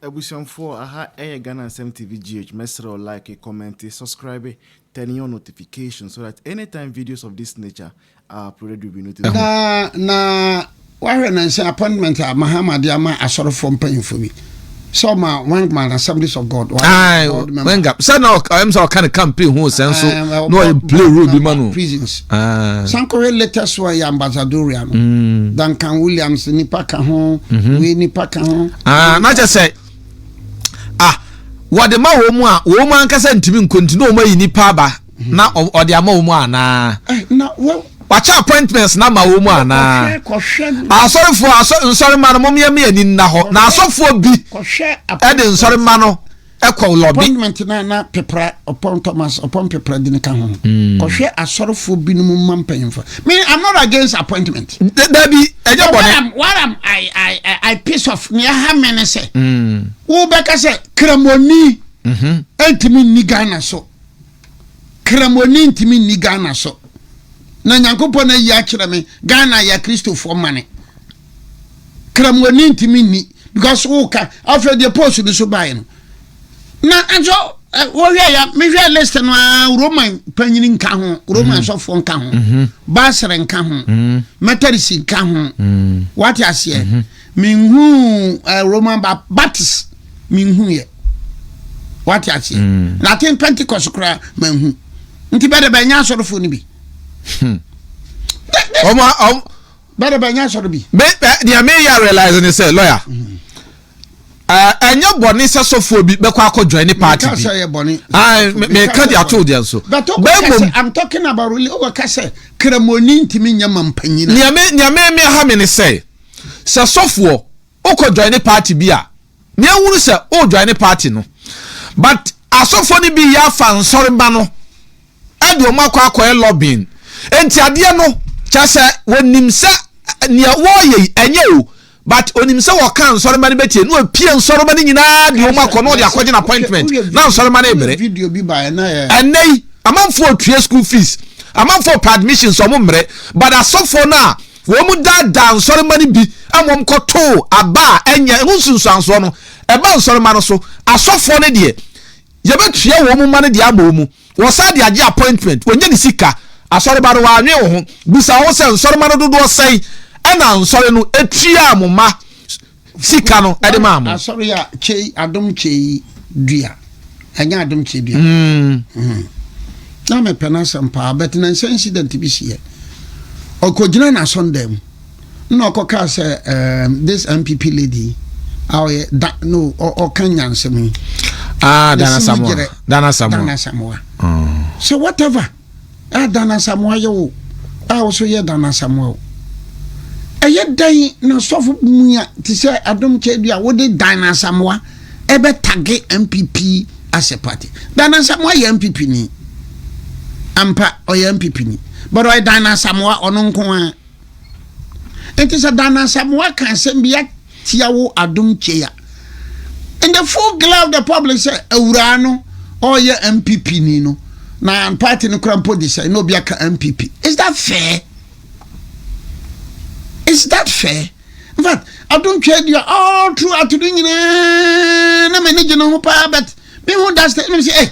Ebusian for aha Ghana TV GH. Mesro like, comment, subscribe, turn on notifications so that anytime videos of this nature are uploaded will be notified. Na when I say appointment Muhammad Yama a sort of from paying for me. So my one man Assemblies of God. Aye, when gap. So now I'm so kind of campaign who sense so no play role be manu. Prisons. Sankore latest one ambassadorian. Duncan Williams nipa ka ho, we nipa ka ho. Not just say what the ma wo mu anka say ntimi continue o ma yi nipa ba na o de ama wo mu ana. Na well watch appointments na ma wo mu ana. Sorry man mo me ani na ho na asofo bi e de nsori man no e kwa lobby appointment na pepra upon Thomas upon pepra din ka ho ko hwe asorofo bi no mampanyimfa me I'm not against appointment there be eje bone what am I piece of near how many say wo beka say kramoni entimi ni Ghana so kramoni entimi ni Ghana so na nyankopon na yi akire me Ghana ya Christopher mane kramoni ntimi ni because wo ka after the post bi so buy no na anjo wo hwe ya me hwe list no Roman panyini nka ho Roman sofo nka ho Basre nka ho Methodist nka ho what you say minhu Roman Baptist minhu ye what you say na tin Pentecost kra manhu nti bede banya sorofo ni bi better by nyasoro bi dia me ya realize ni say lawyer anya boni sesofo bi be kwa join the party me ka dia told you so I'm talking about really over kase kremoni ntimi nyama mpanyina nia me ha me ni say sesofo o join the party bi a me wuru say o join the party no but asofo ni bi ya fa nsori ba no e de o makwa lobbying enti ade no chase wonim se nia wo ye enye o but onim se wo kan soro mani betie no apia nsoro mani nyina de o makọ no de akọje na appointment na nsoro mani ebere video bi ba na ye enei amanfo tue school fees amanfo per admission so mo mre but asofo na wo mu da nsoro mani bi amom koto aba enye hunsunsanso no eba nsoro mani so asofo ne de ye betua wo mu mani de aba mu wo sa de age appointment wonye ni sika asori ba wa anwe wo ho bisa wo se nsori ma no dodo sei ana nsori no etua amoma sika no ede ma am asori ya chei adom chei dua anya adom chei dua na me penasa mpa bet na incident bi sie okogina na Sunday no okoka say this MPP lady no o kanya nsemi Dana Samoa so whatever Dana Samoa yo also ye Dana Samoa eye dan na sofu muya ti say adom chedua wo de Dana Samoa ebe tagge MPP as a party Dana Samoa ye MPP ni ampa o ye MPP ni but o Dana Samoa ono nko a enti say Dana Samoa kan sembia tiawo adom cheya in the full glove the public say awura no o ye MPP ni no na party no krampo di say no bia ka MPP is that fair in fact I don't care you all throughout to doing na manage no pa but me who does that me say hey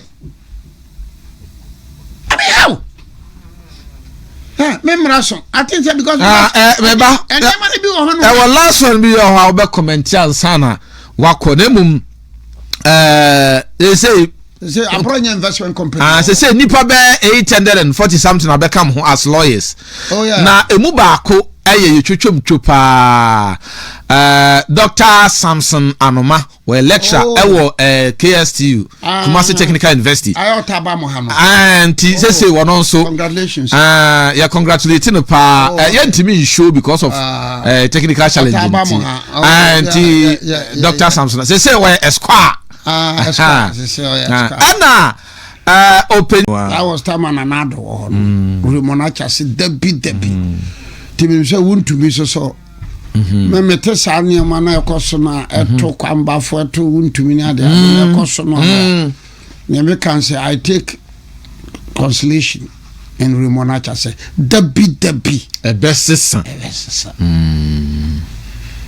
I mean how memrason I think because meba and dem be o hono e wa last one be o ha obe comment sana wakonemum they say Apronya investment company. Say nipa be 840 something abekam ho as lawyers. Oh yeah. Na emu baako eye yetwetwem twopa. Dr. Samson Anoma we lecturer ewo KSTU Kumasi Technical University. Ayotaba Muhammad. And say one also congratulations. Yeah, congratulating pa yentimi show because of technical challenge. And Dr. Samson say we esquire Anna open I was time an another Rimonacha said debi Timmy say won't to be so me tesa ania mana ekosona eto kwamba fo eto won't to me na de ekosona me can say I take consolation and Rimonacha say debi a best sister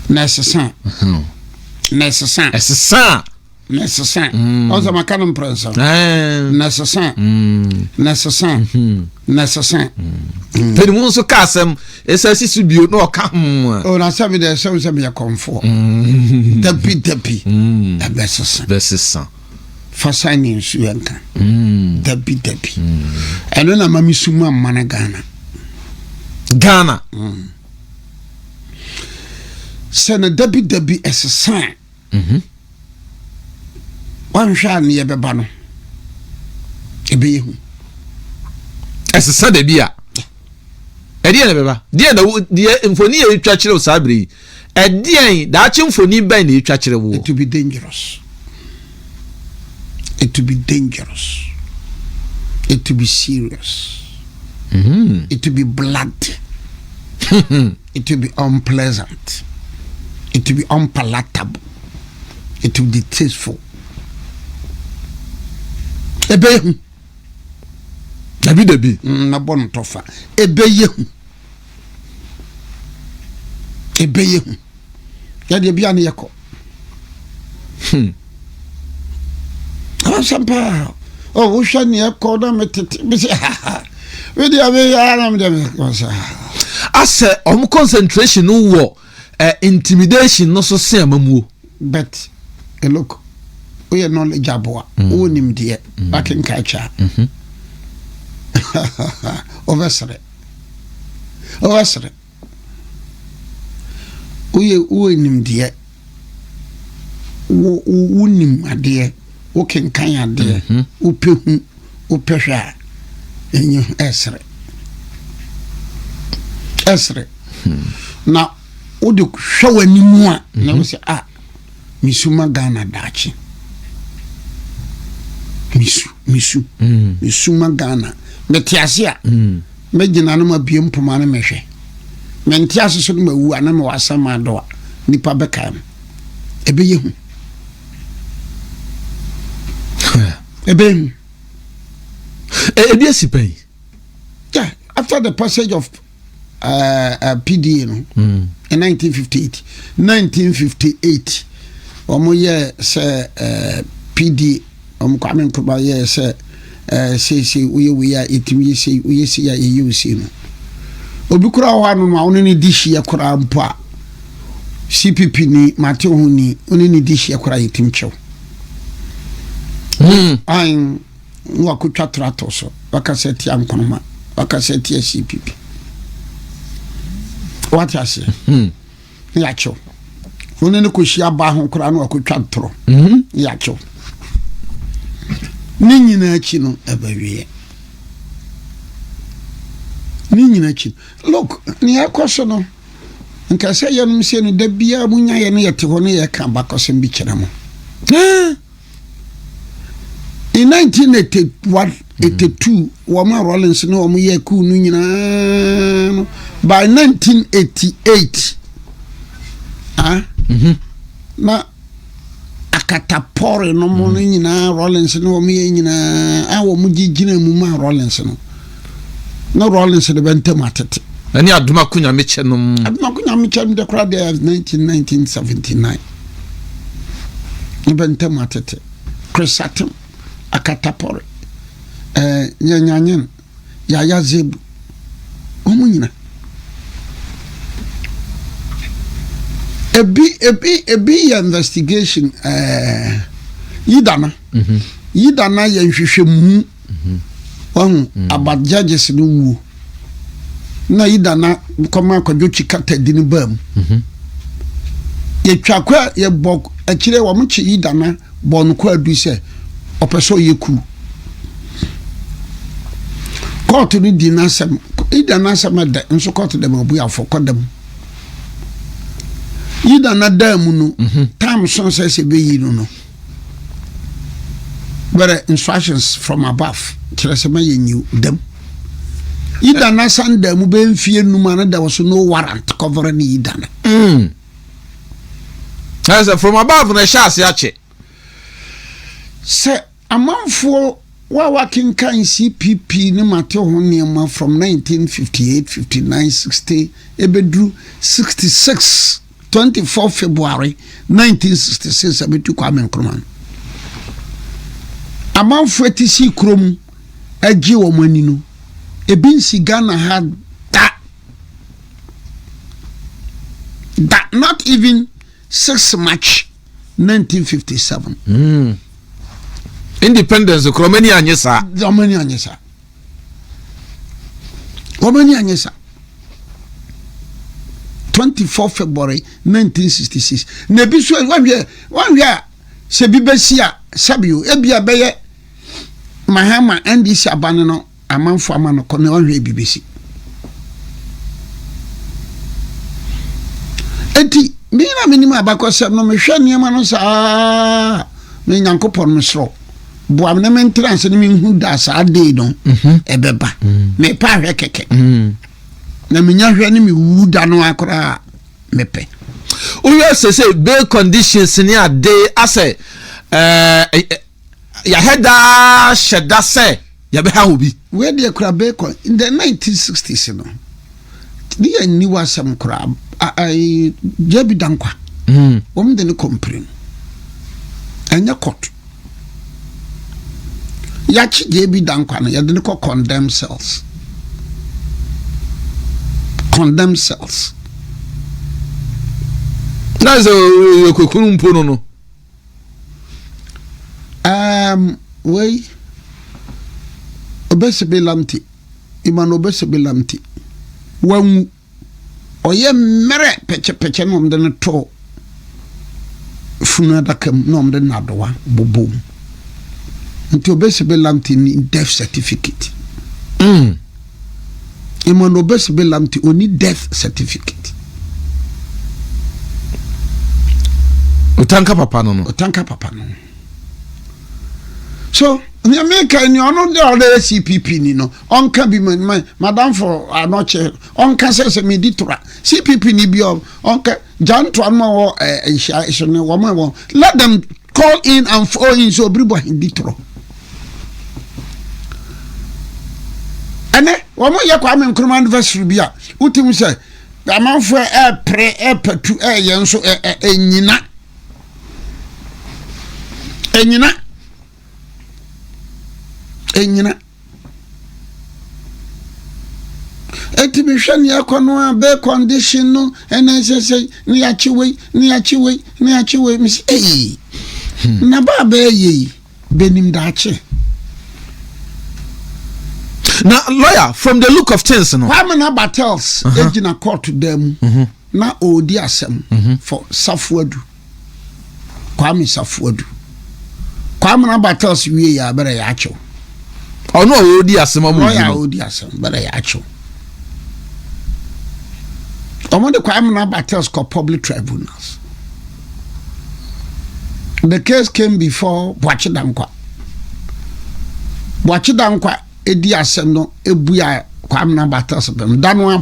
necessary Necessary. Also my canon press. Necessary. Then one so casem SS bio no come. Oh, na sabi there so me comfort. Depi. Versus Fasani nsu yanka. Depi. Eno na mami suma mana Ghana. Sena debi esesa. Wan hwa ne ye beba no. Ebe yehu. Esesa de bia. Edi na beba. Die na die mfoni ye twa kire usabri. Edi da achi mfoni ban na twa kire wo. It will be dangerous. It will be dangerous. It will be serious. It will be bloody. It will be unpleasant. It will be unpalatable. It will be distasteful. Ebe Dabi na bon tofa. Ebe yehu. Ya de bia na yeko. Sampa. Oh, usha ni yeko na metete. We dey ave ya na me dem. Ase concentration no wo intimidation no so se amamuo. But look, we are knowledgeable. Who nim die back in culture. Oversere. We nim die. Who nim ade. Who can ade. Who pehu. Who pesha. Enyo esre. Now, would you show any more? Now say, Misuma Ghana dachi. Misuma Ghana. Metiasia. Mejinanuma biem pomane meshe. Mentiasa so me wu anama wasama do nipa bekam. Ebe yehu. Ebe sipai. Yeah, after the passage of PDA in 1958 omo ye se PD omo kwame nkoba ye se we are itimi se we se ya use no obi kura ho anu ma oni ni dishi ya kura mpo a CPP ni mate ho ni oni ni dishi ya kura yitim chew an wa ku twatrato so wakaseti ankonoma wakaseti ya CPP. What I say? Yacho. When you could share Bahon Crown or could tro. Yacho. Nina chino every Nina chin. Look, near Cosono. And can say, you say, the beer munya and yet to one year come back or some bichanamo. In 1982, Wama Rollins no me ku nyina. By 1988, na akatapore no mo nyina Rollins no me nyina awo mu gigina mu ma Rollins no. No Rollins de bentem atete. Ani aduma kunya meche no. Aduma kunya meche de kra de 1979. Ni bentem atete. Chrysatum akatapore. Nyanyanyen ya zebu. Omo nyina. Ebi investigation yidana ye nhwehwemu about judges no wu na yidana koma kwadwo chikata dini bam ye twakwa ye bok akire wo mchi yidana bon kwa adu se opeso yeku court ni dinasem yidana sama da nso court dem obu afokodem Yida na damu no time son says be yi no but instructions from above tresema ye new them Yida na san damu be mfie numa na there was no warrant covering Yida na as from above na shas yache se amanfo wa working kan CPP ni mate ho niema from 1958 59 60 ebedru 66 24 February 1966 abetu Kwame Nkrumah amanfo etisi krom agye wo mani no ebi nsi Ghana had that not even 6 March 1957 independence kromani anyesa omani anyesa 24 February 1966 na bi so wanhwe se bi besia sabio ebia beye Mahama NDC abane no amanfo amano ko na wanhwe bi besi enti mina minima abakosem no mehwe niam no sa me Nyankopon no sro bo amne men trans ni hu da sa dey no ebeba me pa hwe keke na menya hwe ni me wu da no akora mepe uye se be conditions ni ade ase ya heda sheda se ya be ha obi we dey kura be in the 1960s no ni ya ni wasam kura ai jebi dankwa de ni complain enya court ya chi jebi dankwa no ya de ni condemn cells nazo kokunu mpono no we obesebe lamti imano obesebe lamti wangu oye mere peche no mde to funa dakam no mde nadowa bobo nti obesebe lamti ni death certificate imano obesebe lamti oni death certificate Otanka papa no so ni America ni ono de ole CPP ni no onka bi madam for anoche onka se me ditora CPP ni bi onka janto anmo ne wo let them call in and fall in so bribo ditoro ene wo mo ye Kwame Nkrumah anniversary bia utim se amanfo patu yenso enyina etibishani yakono be condition no NSS ni achiwe mis na baba yi benim dache na lawyer from the look of things no Kwame na battles ejina court dem na odi asem for Safuadu Kwame na battles wie ya bere ya acho ono odi asem amu ya odi asem bere ya acho omo Kwame na battles called public tribunals. The case came before Boachi Dankwa edi asem no ebuya Kwame na battles bem danwa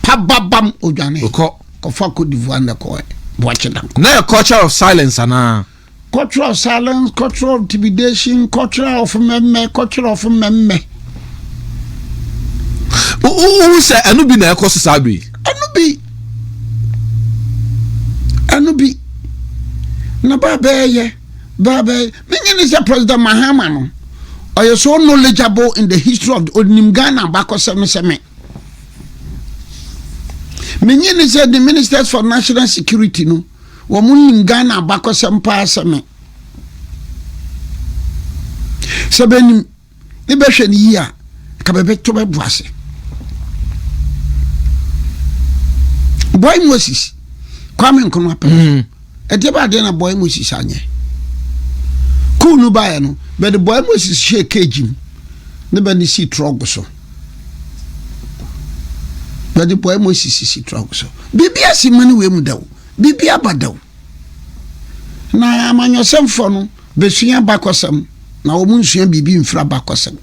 pababam ojane ko fa Cote d'Ivoire na ko Boachi Dankwa na a culture of silence ana culture of silence, culture of intimidation, culture of meme. Who say anu bi na ekoso sabi? Anu bi. Na baba ye. Meaning is the President Mahama no. Are you so knowledgeable in the history of the Onim Ghana bako seme? Meaning is the Ministers for National Security no. Womun Ghana bako sempa seme. Sebenim ibehwe ni yia kabebe to be boase. Boy Moses Kwame Nkrumah pe. Edeba de na Boy Moses anye. Kunu bae no, be the Boy Moses share kejim. Ne be ni si trog so. Be the Boy Moses si trog so. Bibia si mani we mu dawo. Bibia badaw na amanyosem fo no besua bakosem na wo munsua bibi mfra bakosem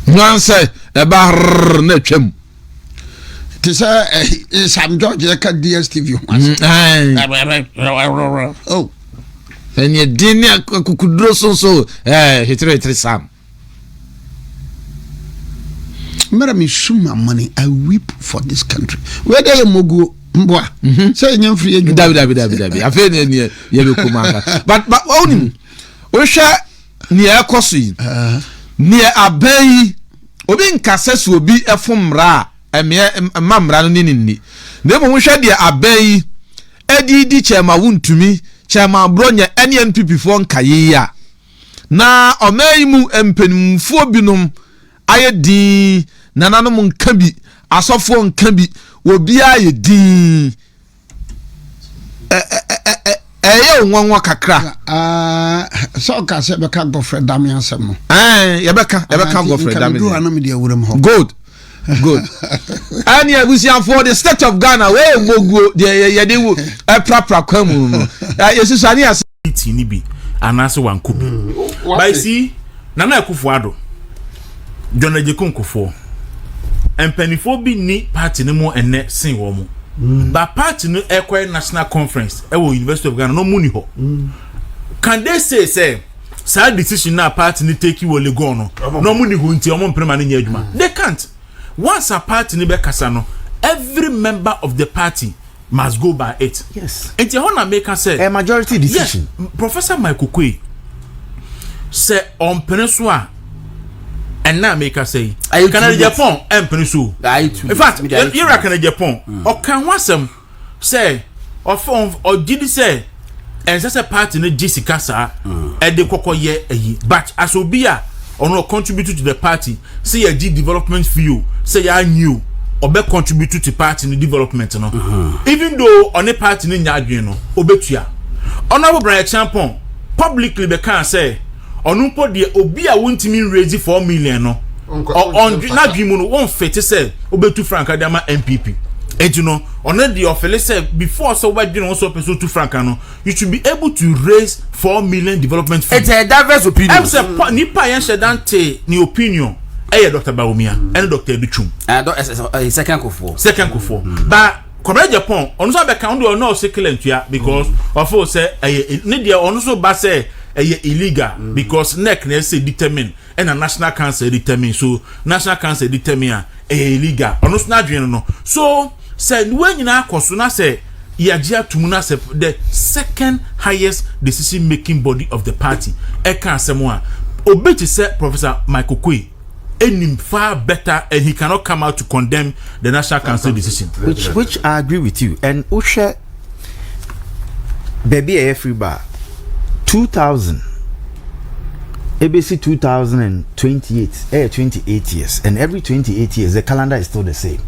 no say e ba na twam ti say Sam George ka DSTV oh enye dini akukudro so hitre Sam Mera me suma money, I weep for this country. Where they mogu mbwa. Say nyam free you. Dabi. Afa ne ye be kumaka. But onim. O hwa ne ekoso yi. Ne abai obi nkasese obi efomra mamra no ni. Ne mo hwa de abai edidi chema wuntumi chema bronya NNPP fo nkaye ya. Na omaimu empenimfo binom ayedi nananom nka bi asofo nka bi obi ayedi nwanwa kakra so ka se be ka gofre dam yansem no ye beka gofre dam do anam de awuram ho good ani abusian for the state of Ghana we moguo de ye de wo prapra kwamu no yesusu ani as ni bi anase wanko bi by see Nana Akufo-Addo John Ejekun Kufo empanifo bi ni party ne mo enne sin wo mo ba party no ekwa national conference e wo University of Ghana no muni ho can they say sad decision na party ni take you Legon no muni ho nti o mo mpema ne nya adwuma they can't once a party ni be kasa no every member of the party must go by it. Yes. And the honor maker said a majority decision. Yes, Professor Michael Kwe say on Peninsula and now maker say Canada Japan and Peninsula. In fact, you reckon Japan or can wasem say or did he say and such a party in Jessica sa and the koko ye but as obia or no contribute to the party say a G development view say I knew or be contribute to the party in the development no even though on a party in nyadwen no obetua honorable Brian Champon publicly be can say onumpo de obi a wontimi raise 4 million no on nadwemu no won fit say obetu frank adama MPP and you know on the offer say before so why didn't also person to frank no you should be able to raise 4 million development fund. It's a diverse opinion. I'm say nipa yen shedante ni opinion Dr. Bawumia and Dr. Bichum. Second Kufo. But Korea Japan, on so be count or no second because of say Nidia on so ba say illegal because neck na say determine and a national council determine so national council determine illegal. On so na dwen no. So say when na koso na say Yajia Tumuna say the second highest decision making body of the party. E kan semwa obeti say Professor Michael Kwe any far better and he cannot come out to condemn the National Council decision. Which I agree with you. And Usha baby a free bar 2000 ABC 2028 28 years and every 28 years the calendar is still the same.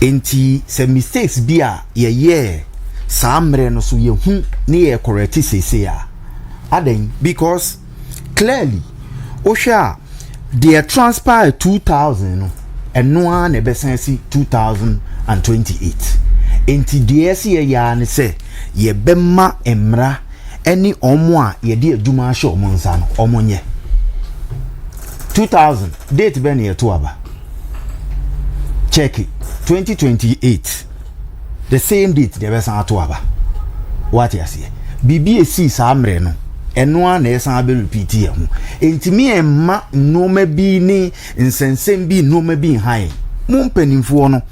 Enti some mistakes be a yeah samre no so ye hu ne ye correct say ya aden because clearly Usha they transpire 2000 and no one e besensi 2028 enti DSC ya ne se ye bemma emra eni omo a ye de aduma hye omo nsa no omo nye 2000 date ben ye to aba check it 2028 the same date de besan to aba what you say BBAC sa amre no enwa na esan be repeat ye ho entimi emma noma bi ni nsensem bi noma bi han mo mpanimfo no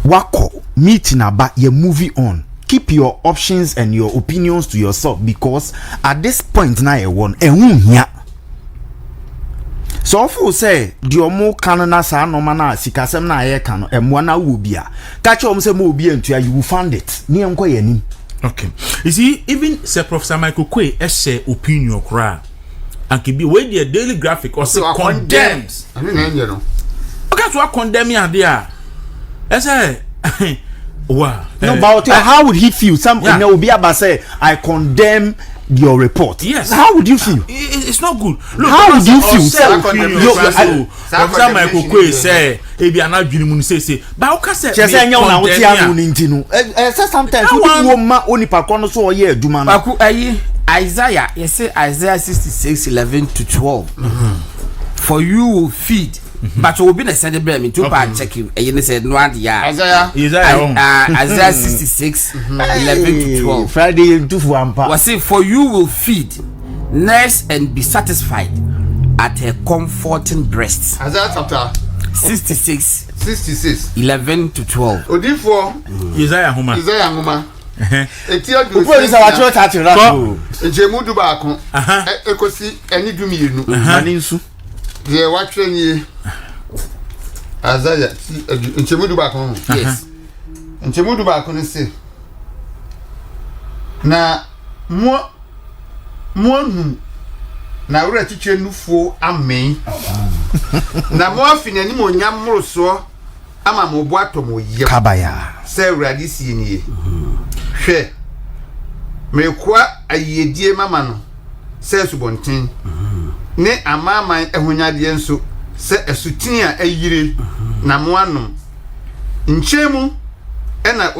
wako meeting aba ye movie on keep your options and your opinions to yourself because at this point na ye won ehun hia so for say the omo kan na sa no na sikasem na ye kan no emwa na wo bia ka che om se mo obi antua you will find it ni enko ye nim. Okay. You see, even Sir Professor Michael Kwe essay opinion cry and can be where the daily graphic or say condemns. I mean, you know. Okay, so I condemn you there. I say, wow. No, but how would he feel? Some will be about say, I condemn your report. Yes. How would you feel? It's not good. Look, how would you feel? Professor Michael Kwe say, if you are not doing say, but how can say? Say sometimes you ma only pakono so ye aduma no. Baku Isaiah, you say Isaiah 66:11-12. For you will feed. But you will be a send blame to check you. And you said no Isaiah 66:11-12. Friday into Wampa. Was say for you will feed, nurse and be satisfied. at her comforting breast. Isaiah chapter 66 11 to 12. Odifo Isaiah Huma. Eti adu. Police are trying to attach that. Ejemu du ba ko. Ekosi eni du mienu. Mani nsu. Ye watwe ni Isaiah ejemu du ba ko. Yes. Ejemu du ba ko ne se. Na mo nu na wura chiche nufuo amen. Na mo afina ni mo nyamro so ama mo bo atomo ye. Kabaya. Se wurade sie ni. Hwe mekwa ayedie mama no se subonten ne amama ehonyade nso se esutin a ayire na mo anom nchemu ena